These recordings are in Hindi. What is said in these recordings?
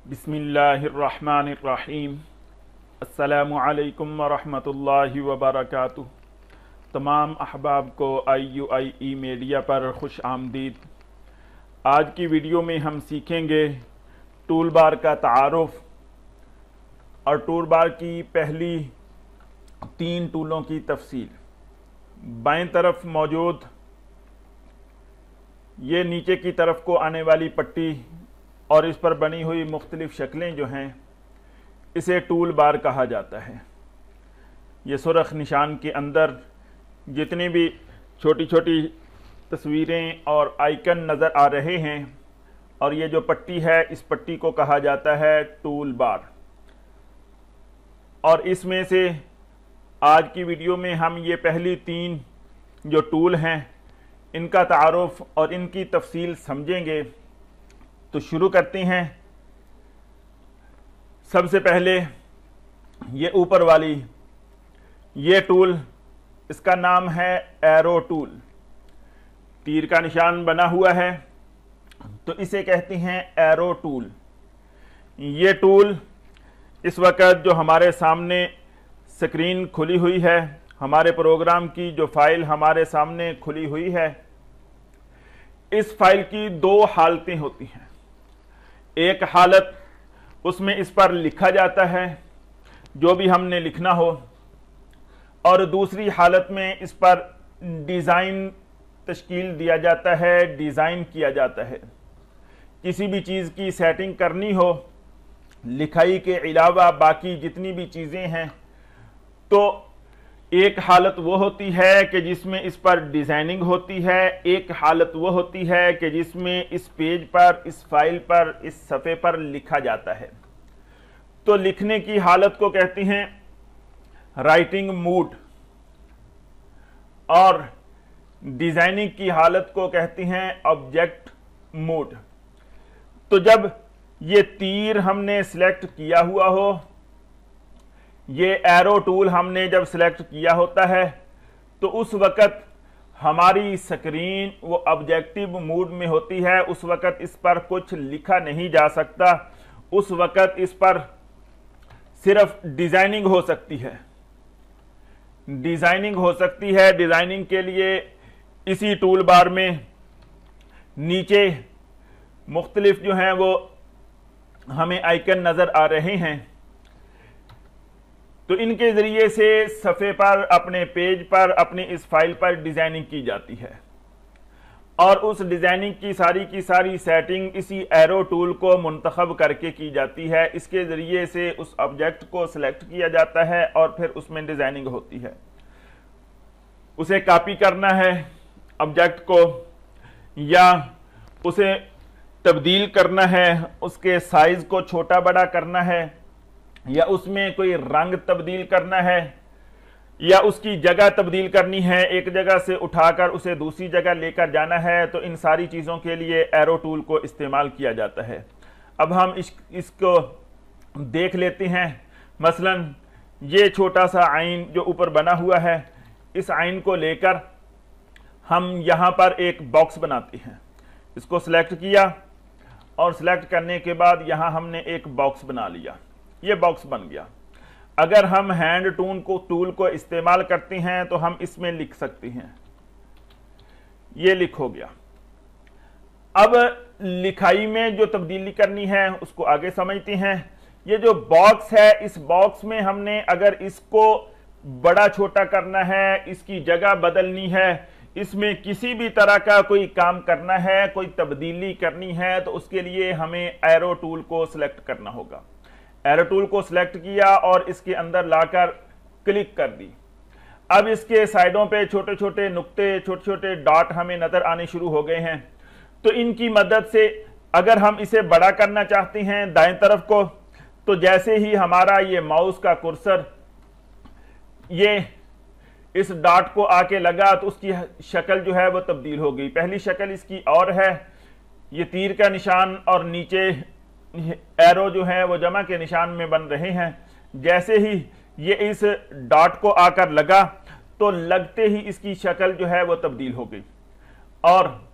बिस्मिल्लाहिर्रहमानिर्रहीम। अस्सलामु अलैकुम वरहमतुल्लाहि वबरकातुह। तमाम अहबाब को IUIE मीडिया पर खुश आमदीद। आज की वीडियो में हम सीखेंगे टूल बार का तारुफ और टूल बार की पहली 3 टूलों की तफसील। बाएं तरफ मौजूद ये नीचे की तरफ को आने वाली पट्टी और इस पर बनी हुई मुख्तलिफ शक्लें जो हैं, इसे टूल बार कहा जाता है। ये सुरख निशान के अंदर जितनी भी छोटी छोटी तस्वीरें और आइकन नज़र आ रहे हैं, और ये जो पट्टी है, इस पट्टी को कहा जाता है टूल बार। और इसमें से आज की वीडियो में हम ये पहली 3 जो टूल हैं, इनका तारुफ और इनकी तफसील समझेंगे। तो शुरू करते हैं। सबसे पहले ये ऊपर वाली ये टूल, इसका नाम है एरो टूल। तीर का निशान बना हुआ है तो इसे कहते हैं एरो टूल। ये टूल इस वक्त जो हमारे सामने स्क्रीन खुली हुई है, हमारे प्रोग्राम की जो फाइल हमारे सामने खुली हुई है, इस फाइल की 2 हालतें होती हैं। एक हालत, उसमें इस पर लिखा जाता है जो भी हमने लिखना हो, और दूसरी हालत में इस पर डिज़ाइन तश्कील दिया जाता है, डिज़ाइन किया जाता है। किसी भी चीज़ की सेटिंग करनी हो, लिखाई के अलावा बाकी जितनी भी चीज़ें हैं, तो एक हालत वो होती है कि जिसमें इस पर डिज़ाइनिंग होती है, एक हालत वो होती है कि जिसमें इस पेज पर, इस फाइल पर, इस सफ़े पर लिखा जाता है। तो लिखने की हालत को कहते हैं राइटिंग मूड, और डिज़ाइनिंग की हालत को कहते हैं ऑब्जेक्ट मूड। तो जब ये तीर हमने सिलेक्ट किया हुआ हो, ये एरो टूल हमने जब सिलेक्ट किया होता है, तो उस वक़्त हमारी स्क्रीन वो ऑब्जेक्टिव मूड में होती है। उस वक़्त इस पर कुछ लिखा नहीं जा सकता। उस वक़्त इस पर सिर्फ डिज़ाइनिंग हो सकती है। डिज़ाइनिंग हो सकती है। डिज़ाइनिंग के लिए इसी टूल बार में नीचे मुख्तलिफ जो हैं वो हमें आइकन नज़र आ रहे हैं। तो इनके ज़रिए से सफ़े पर, अपने पेज पर, अपनी इस फाइल पर डिज़ाइनिंग की जाती है, और उस डिज़ाइनिंग की सारी सेटिंग इसी एरो टूल को मुंतखब करके की जाती है। इसके ज़रिए से उस ऑब्जेक्ट को सिलेक्ट किया जाता है और फिर उसमें डिज़ाइनिंग होती है। उसे कॉपी करना है ऑब्जेक्ट को, या उसे तब्दील करना है, उसके साइज़ को छोटा बड़ा करना है, या उसमें कोई रंग तब्दील करना है, या उसकी जगह तब्दील करनी है, एक जगह से उठाकर उसे दूसरी जगह लेकर जाना है, तो इन सारी चीज़ों के लिए एरो टूल को इस्तेमाल किया जाता है। अब हम इसको देख लेते हैं। मसलन ये छोटा सा आइन जो ऊपर बना हुआ है, इस आइन को लेकर हम यहाँ पर एक बॉक्स बनाते हैं। इसको सिलेक्ट किया, और सिलेक्ट करने के बाद यहाँ हमने एक बॉक्स बना लिया। ये बॉक्स बन गया। अगर हम हैंड टूल को इस्तेमाल करते हैं तो हम इसमें लिख सकते हैं। ये लिख हो गया। अब लिखाई में जो तब्दीली करनी है उसको आगे समझते हैं। ये जो बॉक्स है, इस बॉक्स में हमने अगर इसको बड़ा छोटा करना है, इसकी जगह बदलनी है, इसमें किसी भी तरह का कोई काम करना है, कोई तब्दीली करनी है, तो उसके लिए हमें एरो टूल को सिलेक्ट करना होगा। एरो टूल को सिलेक्ट किया और इसके अंदर लाकर क्लिक कर दी। अब इसके साइडों पे छोटे छोटे नुक्ते, छोटे छोटे डॉट हमें नजर आने शुरू हो गए हैं। तो इनकी मदद से अगर हम इसे बड़ा करना चाहते हैं दाएं तरफ को, तो जैसे ही हमारा ये माउस का कुर्सर ये इस डॉट को आके लगा, तो उसकी शक्ल जो है वो तब्दील हो गई। पहली शक्ल इसकी और है, ये तीर का निशान और नीचे एरो जो है वो जमा के निशान में बन रहे हैं। जैसे ही ये इस डॉट को आकर लगा, तो लगते ही इसकी शक्ल जो है वो तब्दील हो गई, और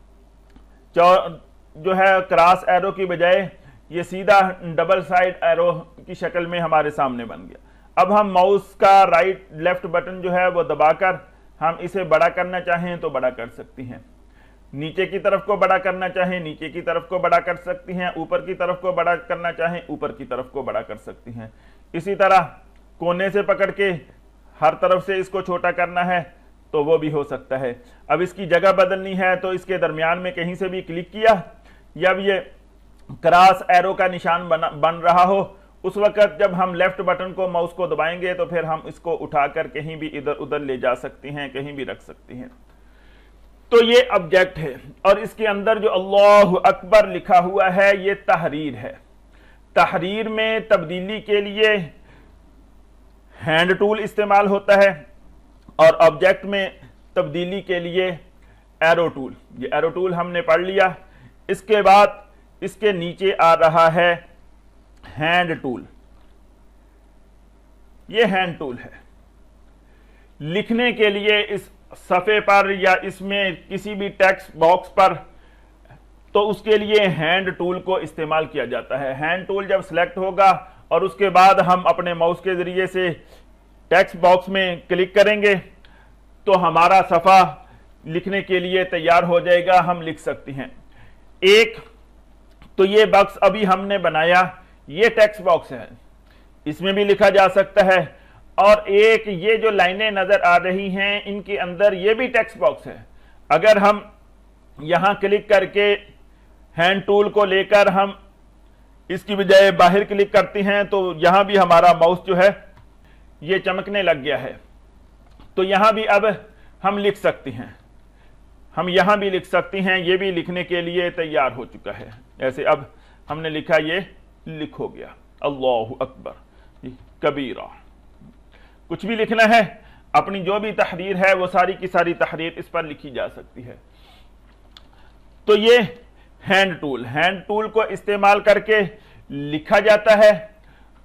जो है क्रॉस एरो की बजाय ये सीधा डबल साइड एरो की शक्ल में हमारे सामने बन गया। अब हम माउस का राइट लेफ्ट बटन जो है वो दबाकर हम इसे बड़ा करना चाहें तो बड़ा कर सकती हैं, नीचे की तरफ को बड़ा करना चाहें नीचे की तरफ को बड़ा कर सकती हैं, ऊपर की तरफ को बड़ा करना चाहें ऊपर की तरफ को बड़ा कर सकती हैं। इसी तरह कोने से पकड़ के हर तरफ से इसको छोटा करना है तो वो भी हो सकता है। अब इसकी जगह बदलनी है तो इसके दरमियान में कहीं से भी क्लिक किया, जब ये क्रॉस एरो का निशान बन रहा हो, उस वक्त जब हम लेफ्ट बटन को माउस को दबाएंगे तो फिर हम इसको उठाकर कहीं भी इधर उधर ले जा सकती हैं, कहीं भी रख सकती हैं। तो ये ऑब्जेक्ट है और इसके अंदर जो अल्लाहु अकबर लिखा हुआ है ये तहरीर है। तहरीर में तब्दीली के लिए हैंड टूल इस्तेमाल होता है और ऑब्जेक्ट में तब्दीली के लिए एरो टूल। ये एरो टूल हमने पढ़ लिया। इसके बाद इसके नीचे आ रहा है हैंड टूल। ये हैंड टूल है। लिखने के लिए इस सफ़े पर या इसमें किसी भी टेक्स्ट बॉक्स पर, तो उसके लिए हैंड टूल को इस्तेमाल किया जाता है। हैंड टूल जब सिलेक्ट होगा और उसके बाद हम अपने माउस के जरिए से टेक्स्ट बॉक्स में क्लिक करेंगे तो हमारा सफ़ा लिखने के लिए तैयार हो जाएगा, हम लिख सकते हैं। एक तो ये बॉक्स अभी हमने बनाया, ये टेक्स्ट बॉक्स है, इसमें भी लिखा जा सकता है। और एक ये जो लाइनें नजर आ रही हैं इनके अंदर ये भी टेक्स्ट बॉक्स है। अगर हम यहां क्लिक करके हैंड टूल को लेकर हम इसकी बजाय बाहर क्लिक करते हैं तो यहां भी हमारा माउस जो है ये चमकने लग गया है। तो यहां भी अब हम लिख सकते हैं, हम यहां भी लिख सकते हैं, ये भी लिखने के लिए तैयार हो चुका है। ऐसे अब हमने लिखा, ये लिख हो गया अल्लाहु अकबर कबीरा। कुछ भी लिखना है, अपनी जो भी तहरीर है वो सारी की सारी तहरीर इस पर लिखी जा सकती है। तो ये हैंड टूल को इस्तेमाल करके लिखा जाता है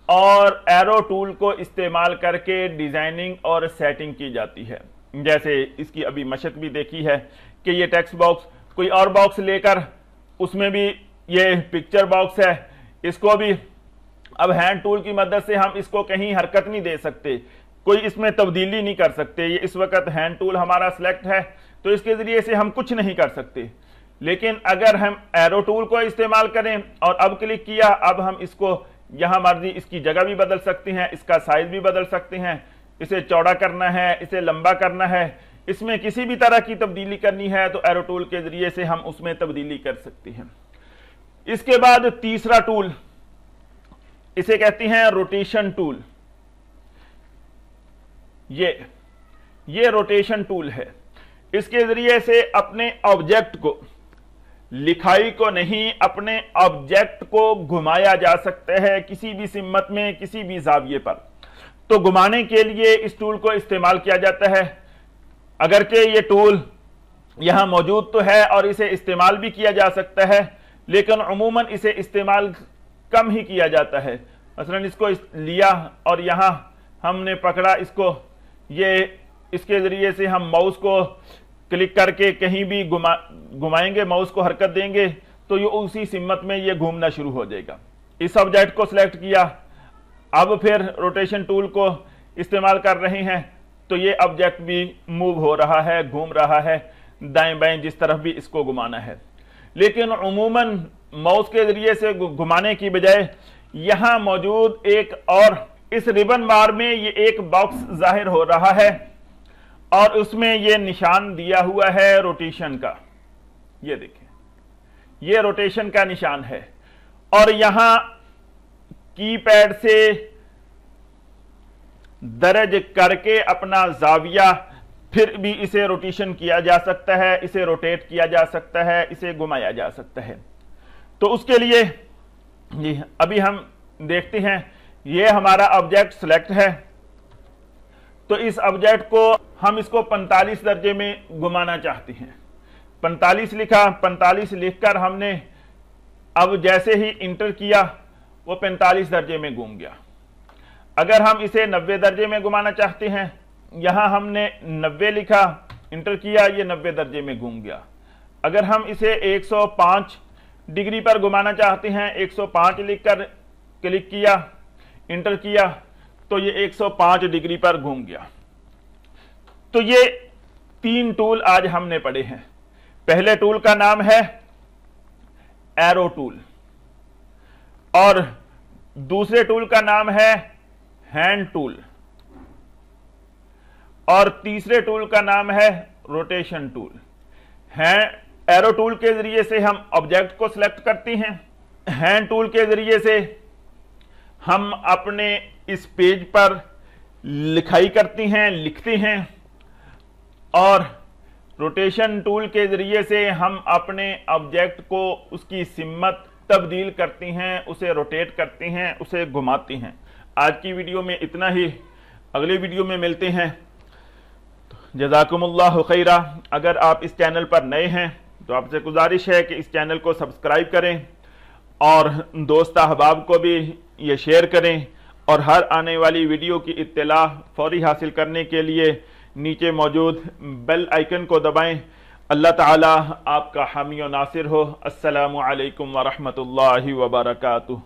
और एरो टूल को इस्तेमाल करके डिजाइनिंग और सेटिंग की जाती है। जैसे इसकी अभी मशक भी देखी है कि ये टेक्स्ट बॉक्स, कोई और बॉक्स लेकर उसमें भी ये पिक्चर बॉक्स है, इसको भी अब हैंड टूल की मदद से हम इसको कहीं हरकत नहीं दे सकते, कोई इसमें तब्दीली नहीं कर सकते। ये इस वक्त हैंड टूल हमारा सिलेक्ट है तो इसके जरिए से हम कुछ नहीं कर सकते। लेकिन अगर हम एरो टूल को इस्तेमाल करें और अब क्लिक किया, अब हम इसको यहां मर्जी इसकी जगह भी बदल सकते हैं, इसका साइज भी बदल सकते हैं, इसे चौड़ा करना है, इसे लंबा करना है, इसमें किसी भी तरह की तब्दीली करनी है तो एरो टूल के जरिए से हम उसमें तब्दीली कर सकते हैं। इसके बाद तीसरा टूल, इसे कहते हैं रोटेशन टूल। ये रोटेशन टूल है। इसके जरिए से अपने ऑब्जेक्ट को, लिखाई को नहीं, अपने ऑब्जेक्ट को घुमाया जा सकता है किसी भी सिमत में, किसी भी जाविये पर। तो घुमाने के लिए इस टूल को इस्तेमाल किया जाता है। अगर के ये टूल यहां मौजूद तो है और इसे इस्तेमाल भी किया जा सकता है, लेकिन अमूमन इसे इस्तेमाल कम ही किया जाता है। मसलन इसको लिया और यहां हमने पकड़ा इसको, ये इसके जरिए से हम माउस को क्लिक करके कहीं भी घुमाएंगे, माउस को हरकत देंगे तो ये उसी सिमत में ये घूमना शुरू हो जाएगा। इस ऑब्जेक्ट को सिलेक्ट किया, अब फिर रोटेशन टूल को इस्तेमाल कर रहे हैं तो ये ऑब्जेक्ट भी मूव हो रहा है, घूम रहा है, दाएं बाएं जिस तरफ भी इसको घुमाना है। लेकिन उमूमन माउस के जरिए से घुमाने की बजाय यहां मौजूद एक और इस रिबन बार में ये एक बॉक्स जाहिर हो रहा है और उसमें ये निशान दिया हुआ है रोटेशन का। ये देखें, ये रोटेशन का निशान है और यहां कीपैड से दर्ज करके अपना जाविया, फिर भी इसे रोटेशन किया जा सकता है, इसे रोटेट किया जा सकता है, इसे घुमाया जा सकता है। तो उसके लिए जी अभी हम देखते हैं, ये हमारा ऑब्जेक्ट सिलेक्ट है। तो इस ऑब्जेक्ट को हम इसको 45 दर्जे में घुमाना चाहते हैं। 45 लिखा, 45 लिखकर हमने अब जैसे ही इंटर किया वो 45 दर्जे में घूम गया। अगर हम इसे 90 दर्जे में घुमाना चाहते हैं, यहां हमने 90 लिखा, इंटर किया, ये 90 दर्जे में घूम गया। अगर हम इसे 105 डिग्री पर घुमाना चाहते हैं, 105 लिखकर क्लिक किया, इंटर किया, तो ये 105 डिग्री पर घूम गया। तो ये 3 टूल आज हमने पढ़े हैं। पहले टूल का नाम है एरो टूल और दूसरे टूल का नाम है हैंड टूल और तीसरे टूल का नाम है रोटेशन टूल। एरो टूल के जरिए से हम ऑब्जेक्ट को सिलेक्ट करते हैं, हैंड टूल के जरिए से हम अपने इस पेज पर लिखाई करते हैं, लिखते हैं, और रोटेशन टूल के जरिए से हम अपने ऑब्जेक्ट को उसकी सिमत तब्दील करते हैं, उसे रोटेट करते हैं, उसे घुमाते हैं। आज की वीडियो में इतना ही, अगले वीडियो में मिलते हैं। जज़ाकुमुल्लाहु खैरा। अगर आप इस चैनल पर नए हैं तो आपसे गुजारिश है कि इस चैनल को सब्सक्राइब करें और दोस्त अहबाब को भी ये शेयर करें, और हर आने वाली वीडियो की इत्तला फौरी हासिल करने के लिए नीचे मौजूद बेल आइकन को दबाएं। अल्लाह ताला आपका हामी और नासिर हो। अस्सलामु अलैकुम व रहमतुल्लाहि व बरकातुहू।